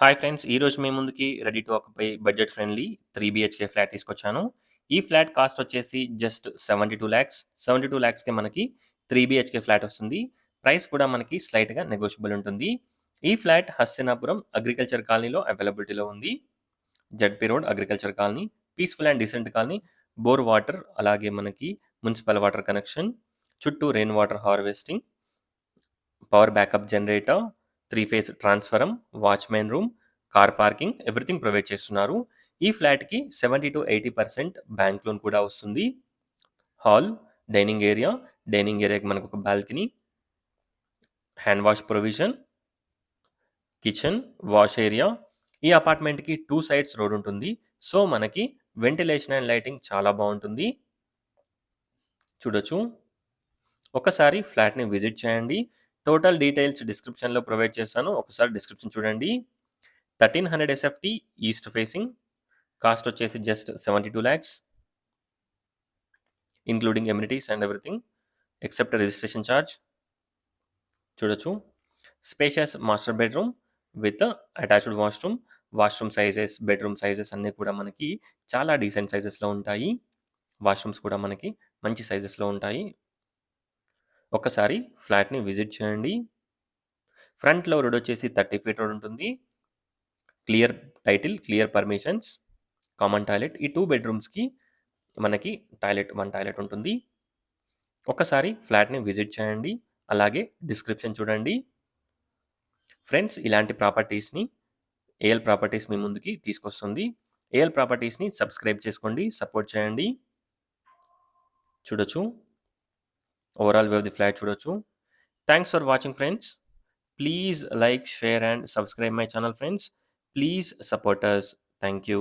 Hi friends! ఈరోజు మీ ముందుకి ready to occupy budget friendly 3 BHK flat తీసుకొచ్చాను. ఈ ఫ్లాట్ కాస్ట్ వచ్చేసి జస్ట్ 72,00,000. 72,00,000కి మనకి 3 బీహెచ్‌కే ఫ్లాట్ వస్తుంది. ప్రైస్ కూడా మనకి స్లైట్‌గా నెగోషియబుల్ ఉంటుంది. ఈ ఫ్లాట్ హస్తినాపురం అగ్రికల్చర్ కాలనీలో అవైలబిలిటీలో ఉంది. ZP road agriculture colony, peaceful and decent colony, bore water అలాగే మనకి మున్సిపల్ వాటర్ కనెక్షన్, చుట్టూ rain water harvesting, power backup generator, 3 phase transformer, watchman room, car parking everything provide చేస్తున్నారు. ఈ ఫ్లాట్‌కి 70-80% బ్యాంక్ లోన్ కూడా వస్తుంది. హాల్, డైనింగ్ ఏరియాకి మనకొక balcony, hand wash provision, kitchen, wash area. ఈ అపార్ట్మెంట్‌కి 2 సైడ్స్ రోడ్ ఉంటుంది. సో, మనకి వెంటిలేషన్ అండ్ లైటింగ్ చాలా బావుంటుంది. చూడొచ్చు. ఒకసారి ఫ్లాట్‌ని విజిట్ చేయండి. టోటల్ డీటెయిల్స్ డిస్క్రిప్షన్‌లో ప్రొవైడ్ చేస్తాను. ఒకసారి డిస్క్రిప్షన్ చూడండి. 1300 ఎస్ఎఫ్టీ ఈస్ట్ ఫేసింగ్. కాస్ట్ వచ్చేసి just 72,00,000 including amenities and everything except registration charge. చూడొచ్చు. Spacious master bedroom with attached washroom. Washroom sizes, bedroom sizes అన్నీ కూడా మనకి చాలా డీసెంట్ సైజెస్‌లో ఉంటాయి. వాష్‌రూమ్స్ కూడా మనకి మంచి సైజెస్‌లో ఉంటాయి. ఒక్కసారి ఫ్లాట్‌ని విజిట్ చేయండి. ఫ్రంట్‌లో రోడ్ వచ్చేసి 30 ఫీట్ రోడ్ ఉంటుంది. Clear title, clear permissions, common toilet. ఈ 2 బెడ్రూమ్స్‌కి మనకి వన్ టాయిలెట్ ఉంటుంది. ఒక్కసారి ఫ్లాట్‌ని విజిట్ చేయండి. అలాగే డిస్క్రిప్షన్ చూడండి. ఫ్రెండ్స్, ఇలాంటి ప్రాపర్టీస్‌ని ఏఎల్ ప్రాపర్టీస్ మీ ముందుకి తీసుకొస్తుంది. ఏఎల్ ప్రాపర్టీస్‌ని సబ్స్క్రైబ్ చేసుకోండి, సపోర్ట్ చేయండి. చూడొచ్చు. Overall view of the flat చూడొచ్చు. Thanks for watching friends. Please like, share and subscribe my channel friends. Please support us. Thank you.